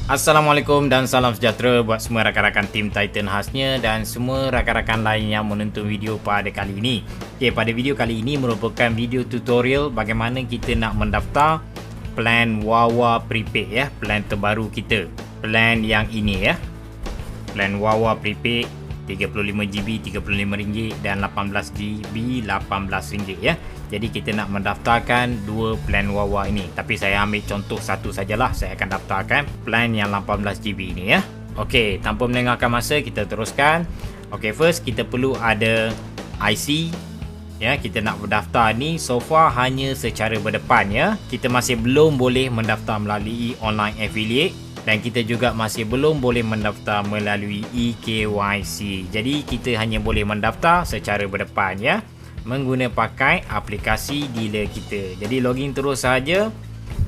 Assalamualaikum dan salam sejahtera buat semua rakan-rakan tim Titan khasnya dan semua rakan-rakan lain yang menonton video pada kali ini. Pada video kali ini merupakan video tutorial bagaimana kita nak mendaftar plan Wawa Prepaid ya, plan terbaru kita. Plan yang ini ya. Plan Wawa Prepaid 35GB RM35 dan 18GB RM18 ya. Jadi kita nak mendaftarkan dua plan Wawa ini. Tapi saya ambil contoh satu sajalah. Saya akan daftarkan plan yang 18GB ini ya. Okey, tanpa melengahkan masa kita teruskan. Okey, first kita perlu ada IC ya. Kita nak berdaftar ni so far hanya secara berdepan ya. Kita masih belum boleh mendaftar melalui online affiliate dan kita juga masih belum boleh mendaftar melalui eKYC. Jadi kita hanya boleh mendaftar secara berdepan ya, menggunakan pakai aplikasi dealer kita. Jadi login terus saja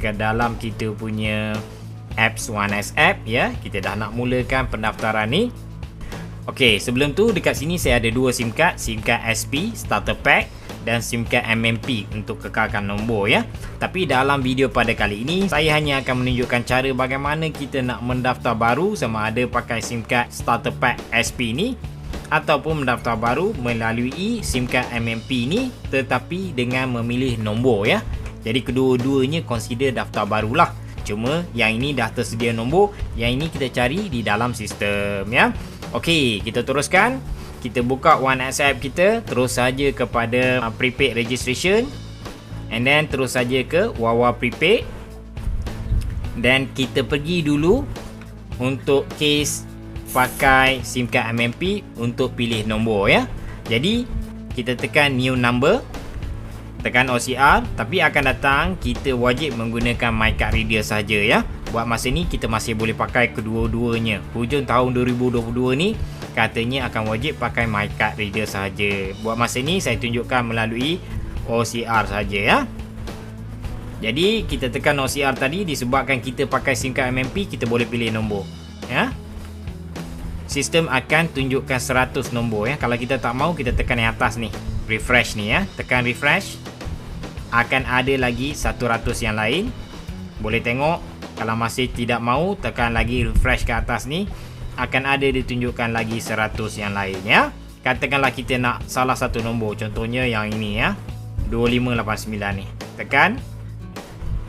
ke dalam kita punya apps OneS App ya. Kita dah nak mulakan pendaftaran ni. Okey, sebelum tu dekat sini saya ada dua SIM card, SIM card SP Starter Pack dan SIM card MMP untuk kekalkan nombor ya. Tapi dalam video pada kali ini saya hanya akan menunjukkan cara bagaimana kita nak mendaftar baru, sama ada pakai SIM card Starter Pack SP ni ataupun mendaftar baru melalui SIM card MMP ni tetapi dengan memilih nombor ya. Jadi kedua-duanya consider daftar barulah. Cuma yang ini dah tersedia nombor, yang ini kita cari di dalam sistem ya. Okey, kita teruskan. Kita buka OneS App kita, terus saja kepada prepaid registration and then terus saja ke Wawa Prepaid. Dan kita pergi dulu untuk case pakai SIM card MMP untuk pilih nombor ya. Jadi kita tekan new number, tekan OCR, tapi akan datang kita wajib menggunakan my card reader saja ya. Buat masa ni kita masih boleh pakai kedua-duanya. Hujung tahun 2022 ni katanya akan wajib pakai my card reader saja. Buat masa ni saya tunjukkan melalui OCR saja ya. Jadi kita tekan OCR tadi, disebabkan kita pakai SIM card MMP kita boleh pilih nombor ya. Sistem akan tunjukkan 100 nombor ya. Kalau kita tak mau, kita tekan yang atas ni, refresh ni ya. Tekan refresh, akan ada lagi 100 yang lain. Boleh tengok. Kalau masih tidak mau, tekan lagi refresh ke atas ni, akan ada ditunjukkan lagi 100 yang lain ya. Katakanlah kita nak salah satu nombor, contohnya yang ini ya, 2589 ni. Tekan.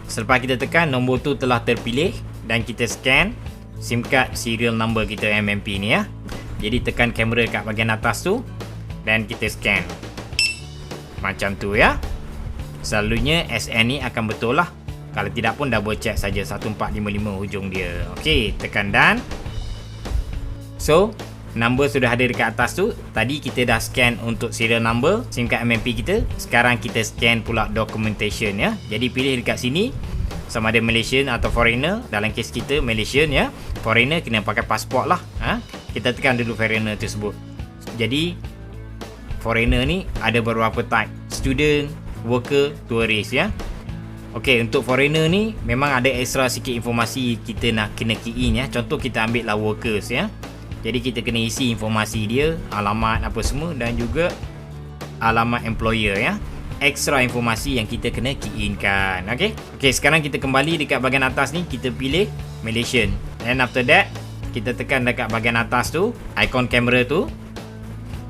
Selepas kita tekan, nombor tu telah terpilih dan kita scan SIM card serial number kita MMP ni ya. Jadi tekan kamera kat bahagian atas tu dan kita scan. Macam tu ya. Selalunya SN ni akan betul lah. Kalau tidak pun double check saja, 1455 hujung dia. Okey, tekan done. So, number sudah ada dekat atas tu. Tadi kita dah scan untuk serial number SIM card MMP kita. Sekarang kita scan pula documentation ya. Jadi pilih dekat sini sama ada Malaysian atau foreigner. Dalam kes kita Malaysian ya. Foreigner kena pakai pasport lah ha? Kita tekan dulu foreigner tersebut. Jadi foreigner ni ada beberapa type, student, worker, tourist ya. Okey, untuk foreigner ni memang ada extra sikit informasi kita nak kena key in ya. Contoh kita ambil lah workers ya. Jadi kita kena isi informasi dia, alamat apa semua dan juga alamat employer ya. Extra informasi yang kita kena key in kan. Okey, sekarang kita kembali dekat bahagian atas ni, kita pilih Malaysian. And after that, kita tekan dekat bahagian atas tu, ikon kamera tu.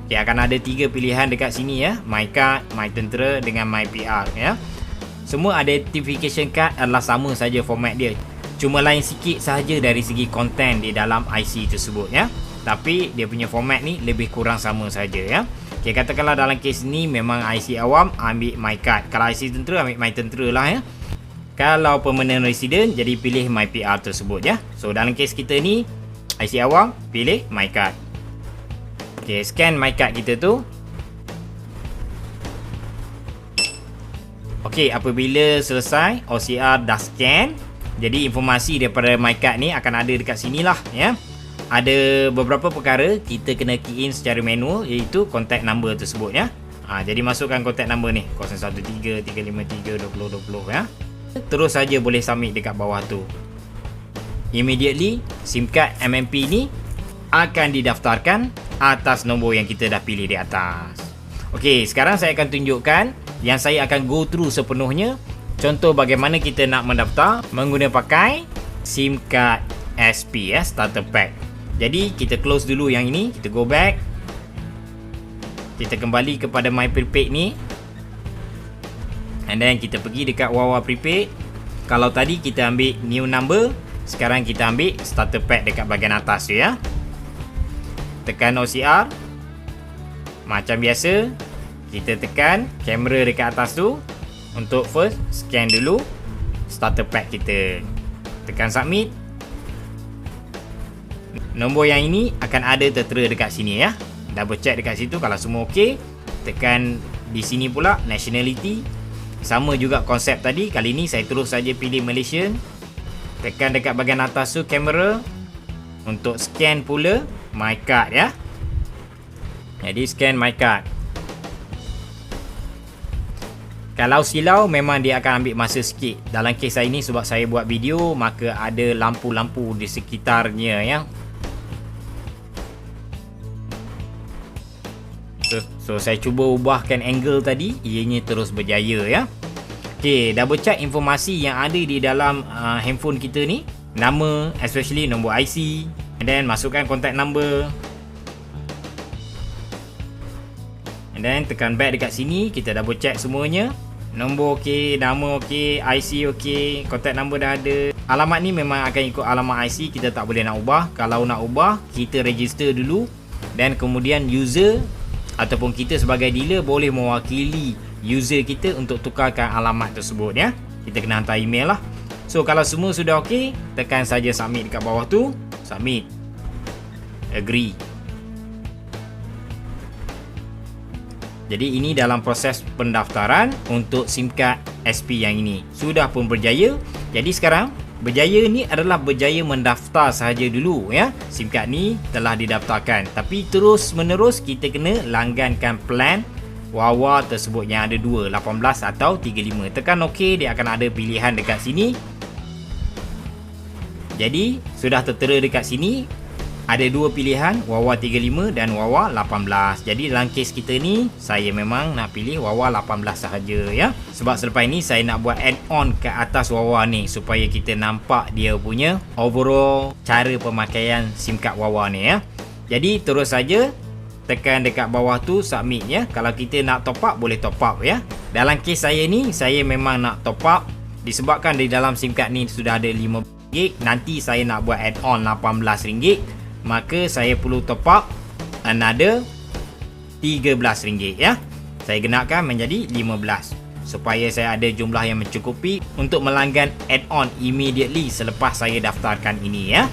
Okey, akan ada 3 pilihan dekat sini ya. My card, my tentera dengan my PR ya. Semua identification card adalah sama saja format dia. Cuma lain sikit sahaja dari segi konten di dalam IC tersebut ya. Tapi dia punya format ni lebih kurang sama saja ya. Okey, katakanlah dalam kes ni memang IC awam, ambil my card. Kalau IC tentera, ambil my tentera lah ya. Kalau permanent resident, jadi pilih my PR tersebut ya. So dalam kes kita ni IC awam, pilih my card. Okey, scan my card kita tu. Okey, apabila selesai OCR dah scan, jadi informasi daripada my card ni akan ada dekat sini lah ya. Ada beberapa perkara kita kena key in secara manual, iaitu contact number tersebut ya. Jadi masukkan contact number ni 013 353 2020 ya. Terus saja boleh submit dekat bawah tu. Immediately SIM card MMP ni akan didaftarkan atas nombor yang kita dah pilih di atas. Okey, sekarang saya akan tunjukkan yang saya akan go through sepenuhnya. Contoh bagaimana kita nak mendaftar menggunakan pakai SIM card SP ya, starter pack. Jadi kita close dulu yang ini, kita go back. Kita kembali kepada my prepaid ni. And then kita pergi dekat Wawa prepaid. Kalau tadi kita ambil new number, sekarang kita ambil starter pack dekat bahagian atas tu ya. Tekan OCR. Macam biasa, kita tekan kamera dekat atas tu untuk first scan dulu starter pack kita. Tekan submit. Nombor yang ini akan ada tertera dekat sini ya. Double check dekat situ kalau semua okey. Tekan di sini pula nationality. Sama juga konsep tadi. Kali ni saya terus saja pilih Malaysian. Tekan dekat bahagian atas tu kamera untuk scan pula my card ya. Jadi scan my card. Kalau silau memang dia akan ambil masa sikit. Dalam kes saya ni sebab saya buat video, maka ada lampu-lampu di sekitarnya ya. So saya cuba ubahkan angle tadi, ianya terus berjaya ya. Okey, double check informasi yang ada di dalam handphone kita ni. Nama, especially nombor IC, and then masukkan contact number. And then tekan back dekat sini, kita double check semuanya. Nombor okey, nama okey, IC okey, contact number dah ada. Alamat ni memang akan ikut alamat IC, kita tak boleh nak ubah. Kalau nak ubah, kita register dulu. Dan kemudian user ataupun kita sebagai dealer boleh mewakili user kita untuk tukarkan alamat tersebut ya. Kita kena hantar email lah. So kalau semua sudah okey, tekan saja submit dekat bawah tu. Submit. Agree. Jadi ini dalam proses pendaftaran untuk SIM card SP yang ini. Sudah pun berjaya. Jadi sekarang berjaya ni adalah berjaya mendaftar sahaja dulu ya. SIM card ni telah didaftarkan. Tapi terus menerus kita kena langgankan plan Wawa tersebut yang ada dua, 18 atau 35. Tekan OK, dia akan ada pilihan dekat sini. Jadi sudah tertera dekat sini. Ada dua pilihan, Wawa 35 dan Wawa 18. Jadi dalam kes kita ni, saya memang nak pilih Wawa 18 sahaja ya. Sebab selepas ini saya nak buat add-on ke atas Wawa ni supaya kita nampak dia punya overall cara pemakaian SIM card Wawa ni ya. Jadi terus saja tekan dekat bawah tu submit ya. Kalau kita nak top up, boleh top up ya. Dalam kes saya ni, saya memang nak top up disebabkan di dalam SIM card ni sudah ada RM5. Nanti saya nak buat add-on RM18. Maka saya perlu top up another RM13 ya. Saya genapkan menjadi 15 supaya saya ada jumlah yang mencukupi untuk melanggan add-on immediately selepas saya daftarkan ini ya.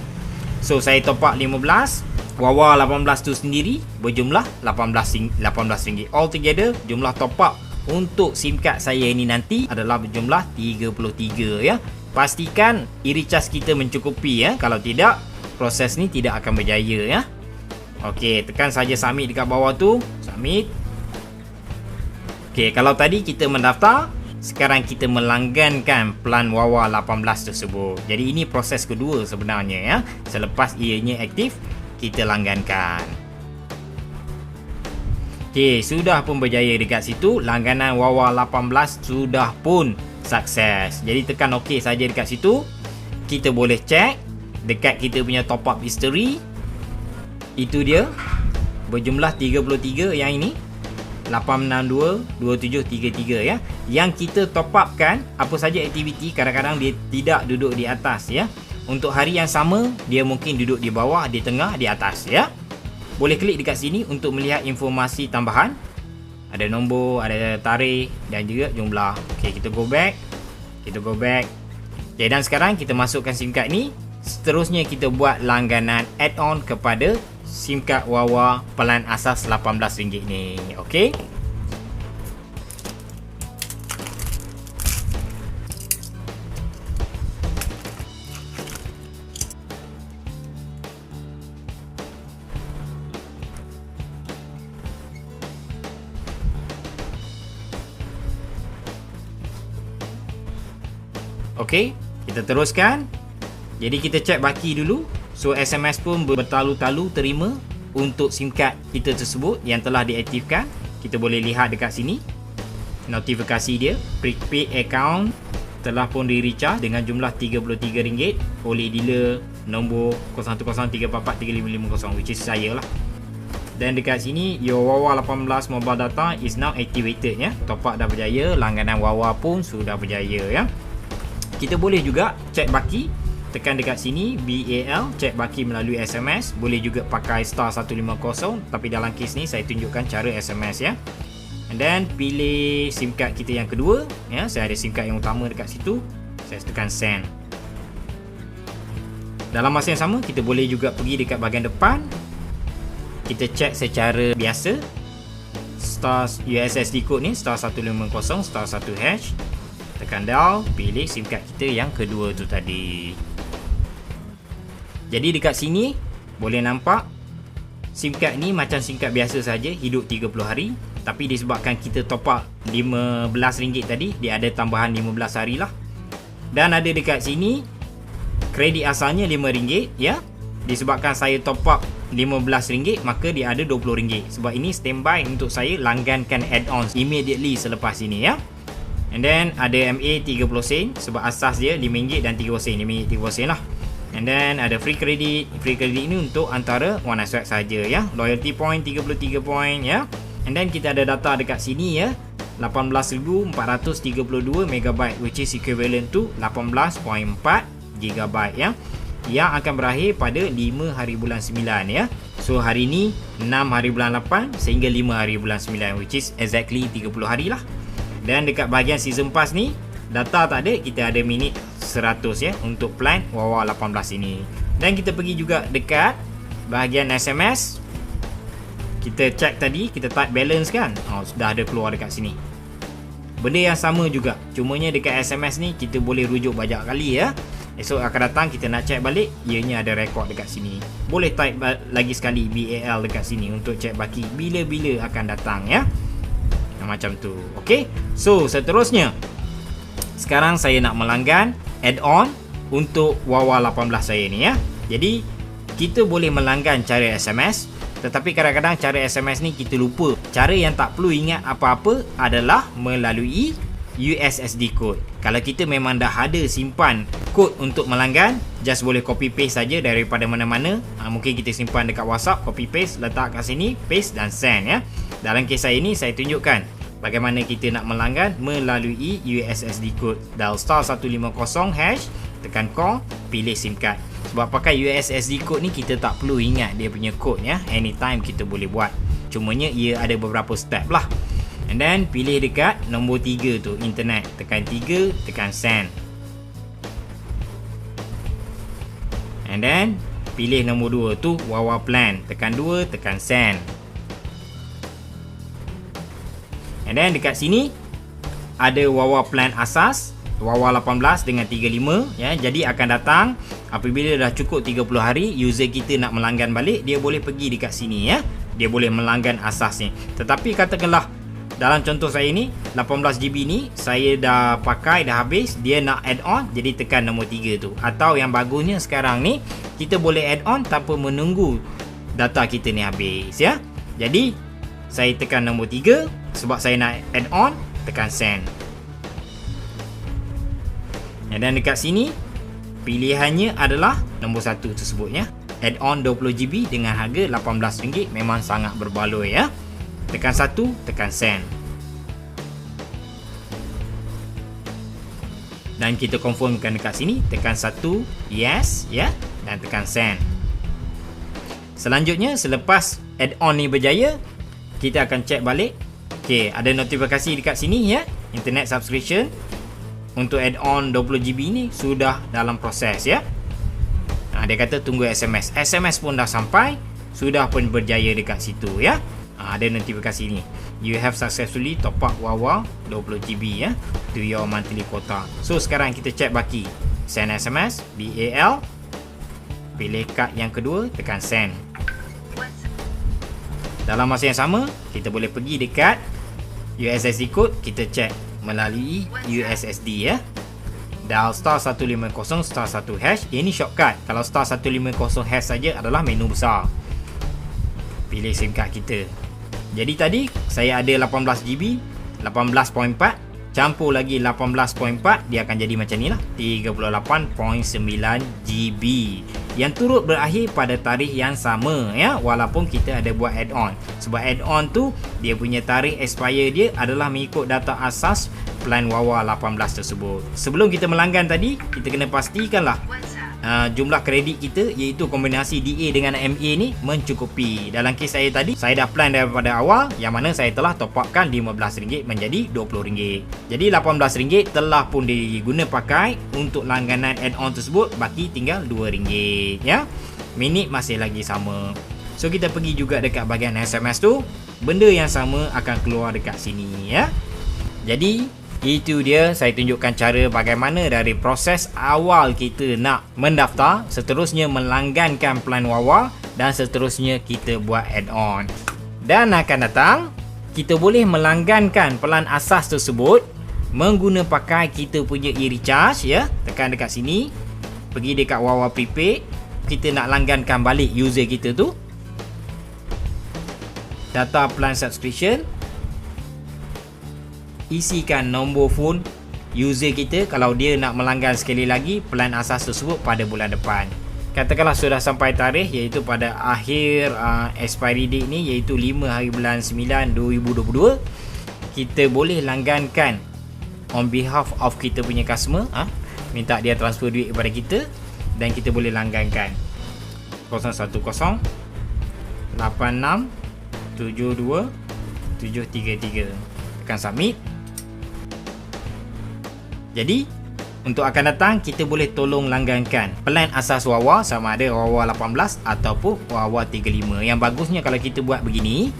So saya top up 15, Wawa 18 tu sendiri berjumlah RM18. Altogether jumlah top up untuk SIM card saya ini nanti adalah berjumlah 33 ya. Pastikan e-recharge kita mencukupi ya. Kalau tidak, proses ni tidak akan berjaya ya. Okey, tekan saja submit dekat bawah tu. Submit. Okey, kalau tadi kita mendaftar, sekarang kita melanggankan plan Wawa 18 tersebut. Jadi ini proses kedua sebenarnya ya. Selepas ianya aktif, kita langgankan. Okey, sudah pun berjaya dekat situ. Langganan Wawa 18 sudah pun sukses. Jadi tekan OK saja dekat situ. Kita boleh check dekat kita punya top up history. Itu dia berjumlah 33 yang ini 8622733 ya. Yang kita top up kan apa saja aktiviti, kadang-kadang dia tidak duduk di atas ya. Untuk hari yang sama dia mungkin duduk di bawah, di tengah, di atas ya. Boleh klik dekat sini untuk melihat informasi tambahan. Ada nombor, ada tarikh dan juga jumlah. Okey, kita go back. Kita go back. Okey, dan sekarang kita masukkan SIM card ni. Seterusnya kita buat langganan add-on kepada SIM card Wawa pelan asas RM18 ni. Okey. Okey, kita teruskan. Jadi kita cek baki dulu. So SMS pun bertalu-talu terima untuk SIM card kita tersebut yang telah diaktifkan. Kita boleh lihat dekat sini notifikasi dia. Prepaid account telah pun di recharge dengan jumlah RM33 oleh dealer nombor 0103443550, which is saya lah. Dan dekat sini your Wawa 18 mobile data is now activated ya. Top up dah berjaya, langganan Wawa pun sudah berjaya ya. Kita boleh juga cek baki, tekan dekat sini BAL, cek baki melalui SMS. Boleh juga pakai star 150, tapi dalam kes ni saya tunjukkan cara SMS ya. And then pilih SIM card kita yang kedua ya. Saya ada SIM card yang utama dekat situ. Saya tekan send. Dalam masa yang sama, kita boleh juga pergi dekat bahagian depan. Kita cek secara biasa. Star USSD code ni star 150 star 1 hash. Tekan dial, pilih SIM card kita yang kedua tu tadi. Jadi dekat sini boleh nampak SIM card ni macam SIM card biasa saja, hidup 30 hari. Tapi disebabkan kita top up RM15 tadi, dia ada tambahan 15 hari lah. Dan ada dekat sini kredit asalnya RM5 ya. Disebabkan saya top up RM15, maka dia ada RM20. Sebab ini standby untuk saya langgankan add-ons immediately selepas ini ya. And then ada MA 30 sen, sebab asas dia RM5 dan 30 sen, RM5 30 sen lah. And then ada free credit. Free credit ni untuk antara One Swipe saja ya. Loyalty point 33 point ya. And then kita ada data dekat sini ya, 18,432 MB, which is equivalent to 18.4 GB ya. Yang akan berakhir pada 5 hari bulan 9 ya. So hari ni 6 hari bulan 8 sehingga 5 hari bulan 9, which is exactly 30 hari lah. Dan dekat bahagian season pass ni, data tak ada, kita ada minit 100 ya untuk plan Wawa 18 ini. Dan kita pergi juga dekat bahagian SMS. Kita cek tadi, kita type balance kan, sudah ada keluar dekat sini. Benda yang sama juga, cumanya dekat SMS ni kita boleh rujuk banyak kali ya. Esok akan datang kita nak cek balik, ianya ada rekod dekat sini. Boleh type lagi sekali BAL dekat sini untuk cek baki bila-bila akan datang ya. Macam tu. Okay, so seterusnya sekarang saya nak melanggan add-on untuk Wawa 18 saya ni ya. Jadi kita boleh melanggan cara SMS, tetapi kadang-kadang cara SMS ni kita lupa. Cara yang tak perlu ingat apa-apa adalah melalui USSD code. Kalau kita memang dah ada simpan kod untuk melanggan, just boleh copy paste saja daripada mana-mana. Mungkin kita simpan dekat WhatsApp, copy paste, letak kat sini, paste dan send ya. Dalam kes saya ni saya tunjukkan bagaimana kita nak melanggan melalui USSD code. Dial star 150 hash, tekan call, pilih SIM card. Sebab pakai USSD code ni kita tak perlu ingat dia punya kod ya. Anytime kita boleh buat. Cumanya ia ada beberapa step lah. And then pilih dekat nombor 3 tu, internet. Tekan 3, tekan send. And then pilih nombor 2 tu, Wawa plan. Tekan 2, tekan send. And then dekat sini ada Wawa plan asas, Wawa 18 dengan 35 ya. Jadi akan datang apabila dah cukup 30 hari user kita nak melanggan balik, dia boleh pergi dekat sini ya. Dia boleh melanggan asas ni. Tetapi katakanlah dalam contoh saya ni 18GB ni saya dah pakai, dah habis, dia nak add on, jadi tekan nombor 3 tu. Atau yang bagusnya sekarang ni kita boleh add on tanpa menunggu data kita ni habis ya. Jadi saya tekan nombor 3 sebab saya nak add on, tekan send. Dan dekat sini pilihannya adalah nombor 1 tersebut ya. Add on 20GB dengan harga RM18 memang sangat berbaloi ya. Tekan 1, tekan send. Dan kita confirmkan dekat sini, tekan 1 yes ya, dan tekan send. Selanjutnya selepas add-on ni berjaya, kita akan cek balik. Okey, ada notifikasi dekat sini ya. Internet subscription untuk add-on 20GB ni sudah dalam proses ya. Dia kata tunggu SMS. SMS pun dah sampai, sudah pun berjaya dekat situ ya. Ada notifikasi ni, you have successfully top up Wawa 20GB ya to your monthly quota. So sekarang kita cek baki. Send SMS, BAL, pilih kad yang kedua, tekan send. Dalam masa yang sama, kita boleh pergi dekat USSD code, kita cek melalui USSD ya. Dial star 150 star 1 hash. Ini shortcut. Kalau star 150 hash saja adalah menu besar. Pilih SIM card kita. Jadi tadi saya ada 18GB, 18.4 campur lagi 18.4, dia akan jadi macam ni lah, 38.9GB. yang turut berakhir pada tarikh yang sama ya, walaupun kita ada buat add-on. Sebab add-on tu dia punya tarikh expire dia adalah mengikut data asas plan Wawa 18 tersebut. Sebelum kita melanggan tadi, kita kena pastikanlah jumlah kredit kita iaitu kombinasi DA dengan MA ni mencukupi. Dalam kes saya tadi, saya dah plan daripada awal yang mana saya telah top upkan RM15 menjadi RM20. Jadi RM18 telah pun diguna pakai untuk langganan add-on tersebut, baki tinggal RM2 ya. Minit masih lagi sama. So kita pergi juga dekat bahagian SMS tu, benda yang sama akan keluar dekat sini ya. Jadi itu dia, saya tunjukkan cara bagaimana dari proses awal kita nak mendaftar, seterusnya melanggankan plan Wawa, dan seterusnya kita buat add-on. Dan akan datang, kita boleh melanggankan pelan asas tersebut mengguna pakai kita punya e-recharge ya. Tekan dekat sini, pergi dekat Wawa Prepaid, kita nak langgankan balik user kita tu. Data plan subscription, isikan nombor phone user kita kalau dia nak melanggan sekali lagi plan asas tersebut pada bulan depan. Katakanlah sudah sampai tarikh iaitu pada akhir expiry date ni iaitu 5 hari bulan 9 2022, kita boleh langgankan on behalf of kita punya customer, minta dia transfer duit kepada kita dan kita boleh langgankan 010 86 72 733. Tekan submit. Jadi untuk akan datang, kita boleh tolong langgankan plan asas Wawa sama ada Wawa 18 ataupun Wawa 35. Yang bagusnya kalau kita buat begini,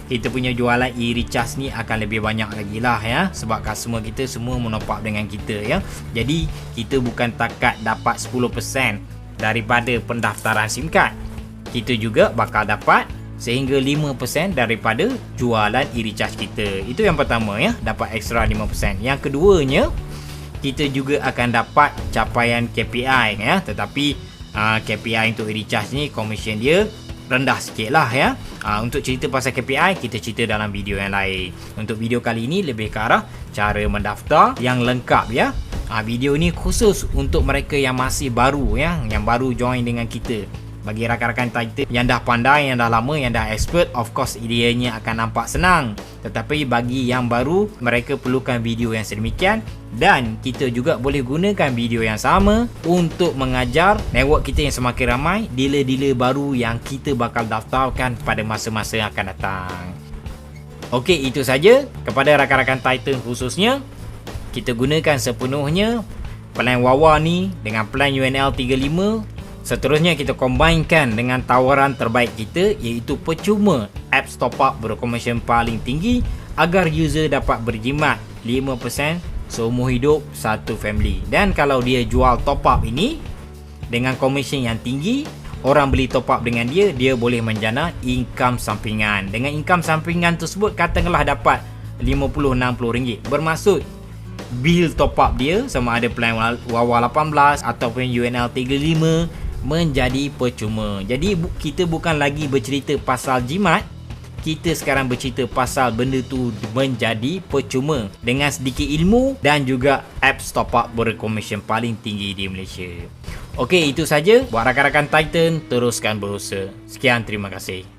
kita punya jualan e-recharge ni akan lebih banyak lagi lah ya. Sebab customer kita semua menopap dengan kita ya. Jadi kita bukan takat dapat 10% daripada pendaftaran SIM card, kita juga bakal dapat sehingga 5% daripada jualan e-recharge kita. Itu yang pertama ya, dapat ekstra 5%. Yang keduanya, kita juga akan dapat capaian KPI ya. Tetapi KPI untuk e-recharge ni komisen dia rendah sikit lah ya. Untuk cerita pasal KPI, kita cerita dalam video yang lain. Untuk video kali ini lebih ke arah cara mendaftar yang lengkap ya. Video ni khusus untuk mereka yang masih baru ya, yang baru join dengan kita. Bagi rakan-rakan Titan yang dah pandai, yang dah lama, yang dah expert, of course ideanya akan nampak senang. Tetapi bagi yang baru, mereka perlukan video yang sedemikian. Dan kita juga boleh gunakan video yang sama untuk mengajar network kita yang semakin ramai, dealer-dealer baru yang kita bakal daftarkan pada masa-masa yang akan datang. Okey, itu saja. Kepada rakan-rakan Titan khususnya, kita gunakan sepenuhnya plan Wawa ni dengan plan UNL 35. Seterusnya kita combinekan dengan tawaran terbaik kita iaitu percuma apps top up berkomision paling tinggi agar user dapat berjimat 5% seumur hidup satu family. Dan kalau dia jual top up ini dengan komisen yang tinggi, orang beli top up dengan dia, dia boleh menjana income sampingan. Dengan income sampingan tersebut katakanlah dapat RM50-60. Bermaksud bil top up dia sama ada plan Wawa 18 ataupun UNL 35 menjadi percuma. Jadi kita bukan lagi bercerita pasal jimat, kita sekarang bercerita pasal benda tu menjadi percuma dengan sedikit ilmu dan juga apps top up berkomision paling tinggi di Malaysia. Okey, itu saja buat rakan-rakan Titan, teruskan berusaha. Sekian, terima kasih.